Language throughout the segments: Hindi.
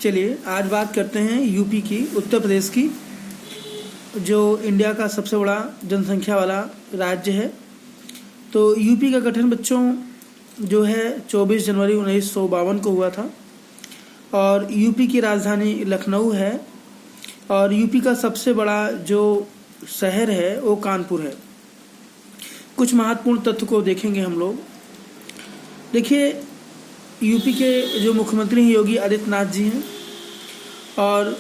चलिए आज बात करते हैं यूपी की, उत्तर प्रदेश की, जो इंडिया का सबसे बड़ा जनसंख्या वाला राज्य है। तो यूपी का गठन बच्चों जो है 24 जनवरी 1952 को हुआ था और यूपी की राजधानी लखनऊ है और यूपी का सबसे बड़ा जो शहर है वो कानपुर है। कुछ महत्वपूर्ण तथ्य को देखेंगे हम लोग। देखिए, यूपी के जो मुख्यमंत्री हैं योगी आदित्यनाथ जी हैं और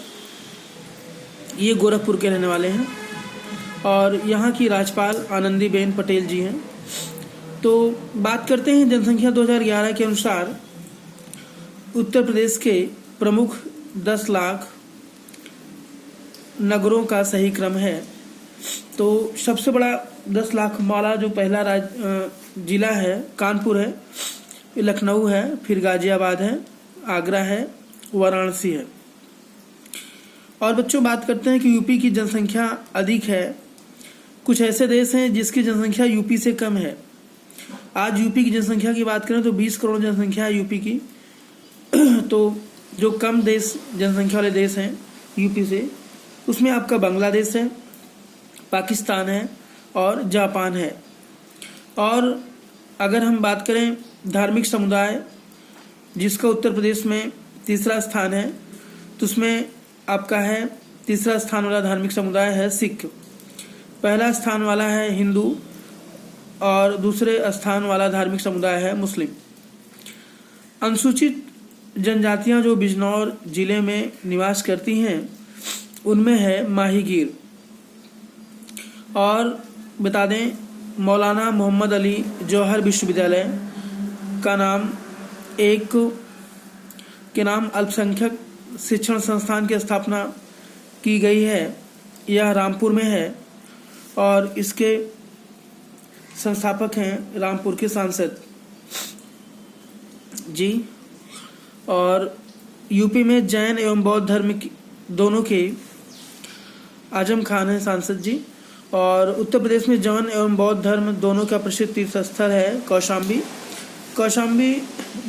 ये गोरखपुर के रहने वाले हैं और यहाँ की राज्यपाल आनंदीबेन पटेल जी हैं। तो बात करते हैं जनसंख्या 2011 के अनुसार उत्तर प्रदेश के प्रमुख 10 लाख नगरों का सही क्रम है। तो सबसे बड़ा 10 लाख वाला जो पहला जिला है कानपुर है, लखनऊ है, फिर गाजियाबाद है, आगरा है, वाराणसी है। और बच्चों बात करते हैं कि यूपी की जनसंख्या अधिक है। कुछ ऐसे देश हैं जिसकी जनसंख्या यूपी से कम है। आज यूपी की जनसंख्या की बात करें तो 20 करोड़ जनसंख्या है यूपी की। तो जो कम देश जनसंख्या वाले देश हैं यूपी से, उसमें आपका बांग्लादेश है, पाकिस्तान है और जापान है। और अगर हम बात करें धार्मिक समुदाय जिसका उत्तर प्रदेश में तीसरा स्थान है, तो उसमें आपका है तीसरा स्थान वाला धार्मिक समुदाय है सिख, पहला स्थान वाला है हिंदू और दूसरे स्थान वाला धार्मिक समुदाय है मुस्लिम। अनुसूचित जनजातियां जो बिजनौर जिले में निवास करती हैं उनमें है माहीगीर। और बता दें मौलाना मोहम्मद अली जौहर विश्वविद्यालय का नाम के नाम अल्पसंख्यक शिक्षण संस्थान की स्थापना की गई है। यह रामपुर में है और इसके संस्थापक हैं रामपुर के सांसद जी। और यूपी में जैन एवं बौद्ध धर्म दोनों के आजम खान हैं सांसद जी। और उत्तर प्रदेश में जैन एवं बौद्ध धर्म दोनों का प्रसिद्ध तीर्थ स्थल है कौशाम्बी। कौशाम्बी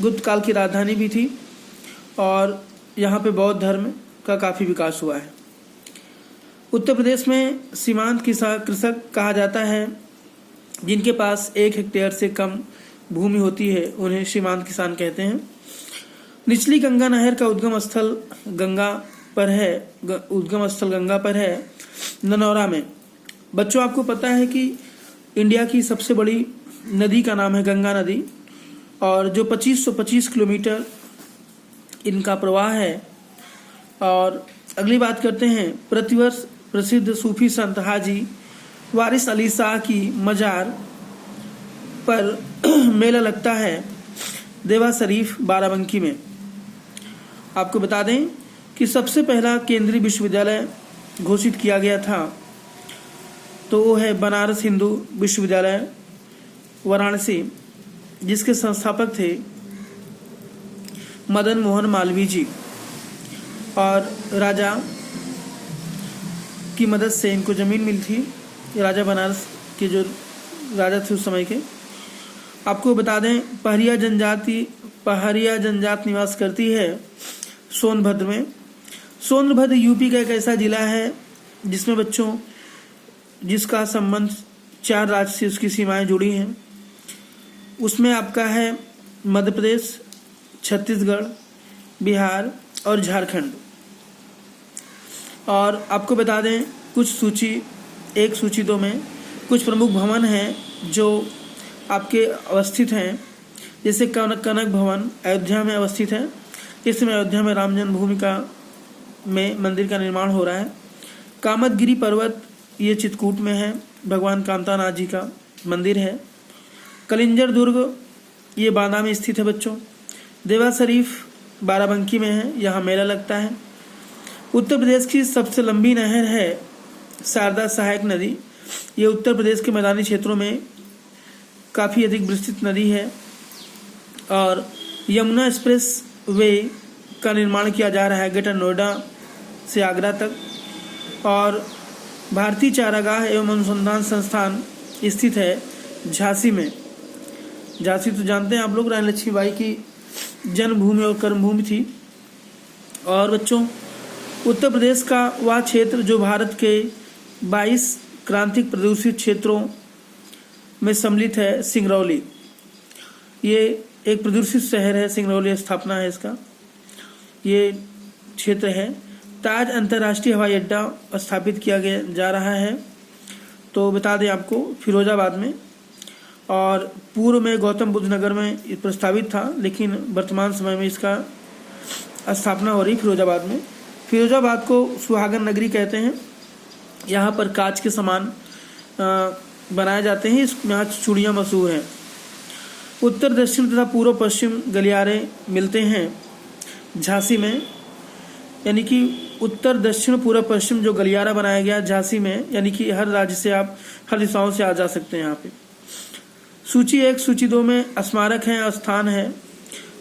गुप्त काल की राजधानी भी थी और यहाँ पे बौद्ध धर्म का काफ़ी विकास हुआ है। उत्तर प्रदेश में सीमांत कृषक कहा जाता है जिनके पास 1 हेक्टेयर से कम भूमि होती है, उन्हें सीमांत किसान कहते हैं। निचली गंगा नहर का उद्गम स्थल गंगा पर है ननौरा में। बच्चों आपको पता है कि इंडिया की सबसे बड़ी नदी का नाम है गंगा नदी और जो 2525 किलोमीटर इनका प्रवाह है। और अगली बात करते हैं, प्रतिवर्ष प्रसिद्ध सूफी संत हाजी वारिस अली शाह की मजार पर मेला लगता है देवा शरीफ बाराबंकी में। आपको बता दें कि सबसे पहला केंद्रीय विश्वविद्यालय घोषित किया गया था तो वो है बनारस हिंदू विश्वविद्यालय वाराणसी, जिसके संस्थापक थे मदन मोहन मालवीय जी और राजा की मदद से इनको ज़मीन मिली थी। राजा बनारस के जो राजा थे उस समय के। आपको बता दें पहाड़िया जनजाति निवास करती है सोनभद्र में। सोनभद्र यूपी का एक ऐसा जिला है जिसमें बच्चों जिसका संबंध 4 राज्य से उसकी सीमाएं जुड़ी हैं। उसमें आपका है मध्य प्रदेश, छत्तीसगढ़, बिहार और झारखंड। और आपको बता दें एक सूची 2 में कुछ प्रमुख भवन हैं जो आपके अवस्थित हैं, जैसे कनक भवन अयोध्या में अवस्थित है। इस समय अयोध्या में राम जन्मभूमि में मंदिर का निर्माण हो रहा है। कामतगिरी पर्वत ये चित्रकूट में है, भगवान कामतानाथ जी का मंदिर है। कलिंजर दुर्ग ये बांदा में स्थित है बच्चों। देवा शरीफ बाराबंकी में है, यहाँ मेला लगता है। उत्तर प्रदेश की सबसे लंबी नहर है शारदा सहायक नदी। ये उत्तर प्रदेश के मैदानी क्षेत्रों में काफ़ी अधिक विस्तृत नदी है। और यमुना एक्सप्रेस वे का निर्माण किया जा रहा है ग्रेटर नोएडा से आगरा तक। और भारतीय चारागाह एवं अनुसंधान संस्थान स्थित है झांसी में। झांसी तो जानते हैं आप लोग, रानी लक्ष्मीबाई की जन्मभूमि और कर्मभूमि थी। और बच्चों उत्तर प्रदेश का वह क्षेत्र जो भारत के 22 क्रांतिक प्रदूषित क्षेत्रों में सम्मिलित है, सिंगरौली। ये एक प्रदूषित शहर है, सिंगरौली स्थापना है इसका, ये क्षेत्र है। ताज अंतर्राष्ट्रीय हवाई अड्डा स्थापित किया गया जा रहा है, तो बता दें आपको, फिरोजाबाद में। और पूर्व में गौतम बुद्ध नगर में प्रस्तावित था, लेकिन वर्तमान समय में इसका स्थापना हो रही फिरोजाबाद में। फिरोजाबाद को सुहागन नगरी कहते हैं। यहाँ पर कांच के सामान बनाए जाते हैं, इसमें आज चूड़ियाँ मशहूर हैं। उत्तर दक्षिण तथा पूर्व पश्चिम गलियारे मिलते हैं झांसी में, यानी कि उत्तर दक्षिण पूर्व पश्चिम जो गलियारा बनाया गया झांसी में, यानी कि हर राज्य से आप हर दिशाओं से आ जा सकते हैं यहाँ पे। सूची 1 सूची 2 में स्मारक हैं, स्थान है।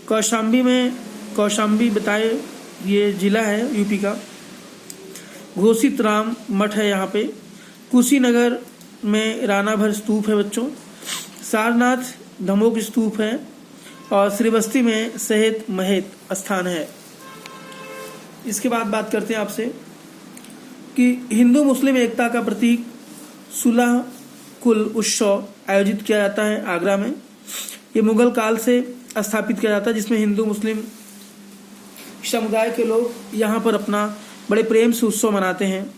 कौशाम्बी में, कौशाम्बी बताए ये जिला है यूपी का। घोषित राम मठ है यहाँ पे। कुशीनगर में रानाभर स्तूप है बच्चों। सारनाथ धमोक स्तूप है। और श्रीबस्ती में सहेत महेत स्थान है। इसके बाद बात करते हैं आपसे कि हिंदू मुस्लिम एकता का प्रतीक सुलह कुल उत्सव आयोजित किया जाता है आगरा में। ये मुगल काल से स्थापित किया जाता है, जिसमें हिंदू मुस्लिम समुदाय के लोग यहाँ पर अपना बड़े प्रेम से उत्सव मनाते हैं।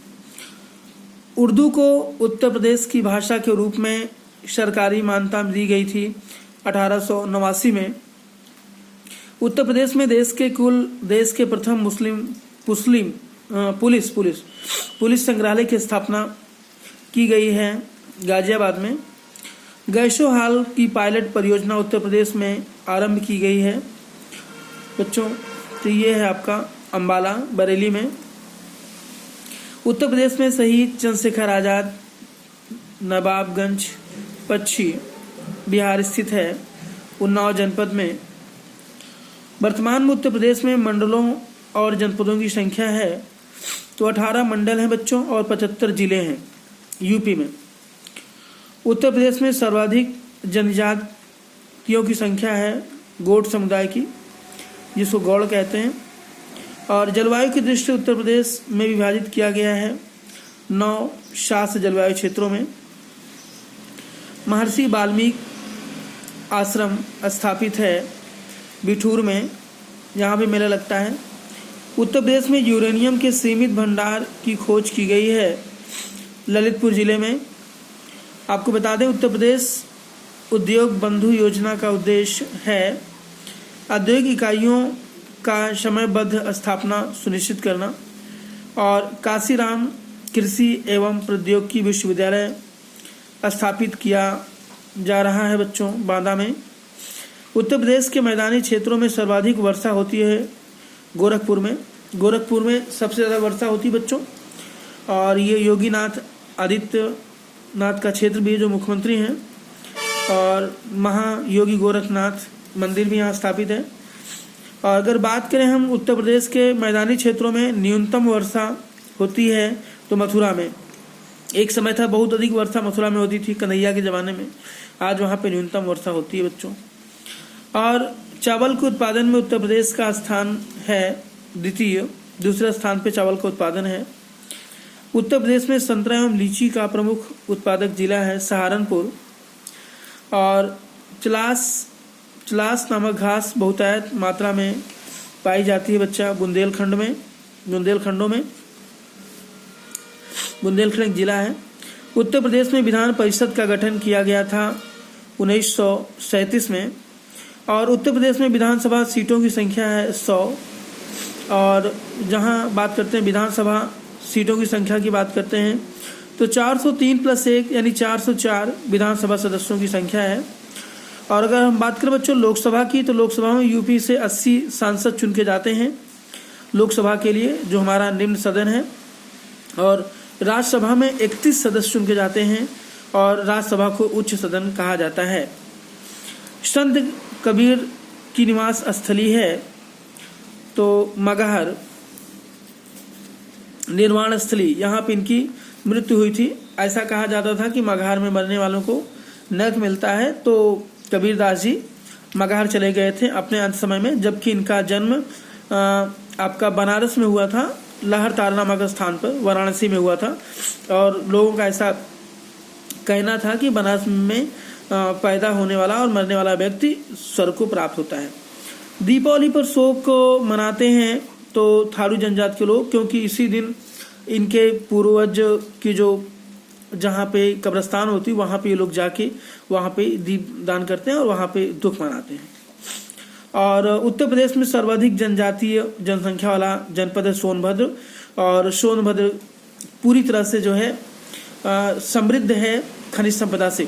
उर्दू को उत्तर प्रदेश की भाषा के रूप में सरकारी मान्यता दी गई थी 1889 में। उत्तर प्रदेश में देश के प्रथम पुलिस संग्रहालय की स्थापना की गई है गाजियाबाद में। गैसो हाल की पायलट परियोजना उत्तर प्रदेश में आरंभ की गई है बच्चों। तो ये है आपका अम्बाला बरेली में। उत्तर प्रदेश में शहीद चंद्रशेखर आज़ाद नवाबगंज पश्चिम बिहार स्थित है, उन्नाव जनपद में। वर्तमान में उत्तर प्रदेश में मंडलों और जनपदों की संख्या है तो 18 मंडल हैं बच्चों और 75 जिले हैं यूपी में। उत्तर प्रदेश में सर्वाधिक जनजातियों की संख्या है गोंड समुदाय की, जिसको गौड़ कहते हैं। और जलवायु की दृष्टि से उत्तर प्रदेश में विभाजित किया गया है 9 शास्य जलवायु क्षेत्रों में। महर्षि वाल्मीकि आश्रम स्थापित है बिठूर में, यहाँ पे मेला लगता है। उत्तर प्रदेश में यूरेनियम के सीमित भंडार की खोज की गई है ललितपुर जिले में। आपको बता दें उत्तर प्रदेश उद्योग बंधु योजना का उद्देश्य है औद्योगिक इकाइयों का समयबद्ध स्थापना सुनिश्चित करना। और काशीराम कृषि एवं प्रौद्योगिकी विश्वविद्यालय स्थापित किया जा रहा है बच्चों बांदा में। उत्तर प्रदेश के मैदानी क्षेत्रों में सर्वाधिक वर्षा होती है गोरखपुर में। गोरखपुर में सबसे ज़्यादा वर्षा होती है बच्चों। और ये योगीनाथ आदित्यनाथ का क्षेत्र भी है जो मुख्यमंत्री हैं। और महायोगी गोरखनाथ मंदिर भी यहाँ स्थापित है। और अगर बात करें हम उत्तर प्रदेश के मैदानी क्षेत्रों में न्यूनतम वर्षा होती है तो मथुरा में। एक समय था बहुत अधिक वर्षा मथुरा में होती थी कन्हैया के ज़माने में, आज वहाँ पे न्यूनतम वर्षा होती है बच्चों। और चावल के उत्पादन में उत्तर प्रदेश का स्थान है दूसरे स्थान पे चावल का उत्पादन है। उत्तर प्रदेश में संतरा एवं लीची का प्रमुख उत्पादक जिला है सहारनपुर। और चलास नामक घास बहुतायत मात्रा में पाई जाती है बच्चा बुंदेलखंड एक जिला है। उत्तर प्रदेश में विधान परिषद का गठन किया गया था 1937 में। और उत्तर प्रदेश में विधानसभा सीटों की संख्या है 100। और जहां बात करते हैं विधानसभा सीटों की संख्या की बात करते हैं तो 403+1 यानी 404 विधानसभा सदस्यों की संख्या है। और अगर हम बात करें बच्चों लोकसभा की, तो लोकसभा में यूपी से 80 सांसद चुन के जाते हैं लोकसभा के लिए, जो हमारा निम्न सदन है। और राज्यसभा में 31 सदस्य चुन के जाते हैं और राज्यसभा को उच्च सदन कहा जाता है। संत कबीर की निवास स्थली है तो मगहर निर्वाण स्थली, यहाँ पे इनकी मृत्यु हुई थी। ऐसा कहा जाता था कि मगहर में मरने वालों को नरक मिलता है, तो कबीरदास जी मगहर चले गए थे अपने अंत समय में, जबकि इनका जन्म आपका बनारस में हुआ था, लहरताल नामक स्थान पर, वाराणसी में हुआ था। और लोगों का ऐसा कहना था कि बनारस में पैदा होने वाला और मरने वाला व्यक्ति स्वर्ग को प्राप्त होता है। दीपावली पर शोक को मनाते हैं तो थारू जनजाति के लोग, क्योंकि इसी दिन इनके पूर्वज की जो जहाँ पे कब्रिस्तान होती है वहाँ पे ये लोग जाके वहाँ पे दीप दान करते हैं और वहाँ पे दुख मनाते हैं। और उत्तर प्रदेश में सर्वाधिक जनजातीय जनसंख्या वाला जनपद है सोनभद्र, और सोनभद्र पूरी तरह से जो है समृद्ध है खनिज संपदा से,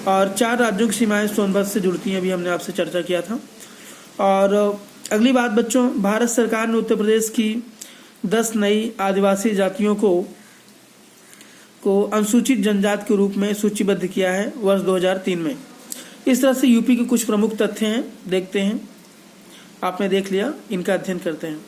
और 4 राज्यों की सीमाएं सोनभद्र से जुड़ती हैं, अभी हमने आपसे चर्चा किया था। और अगली बात बच्चों, भारत सरकार ने उत्तर प्रदेश की 10 नई आदिवासी जातियों को अनुसूचित जनजाति के रूप में सूचीबद्ध किया है वर्ष 2003 में। इस तरह से यूपी के कुछ प्रमुख तथ्य हैं, देखते हैं। आपने देख लिया, इनका अध्ययन करते हैं।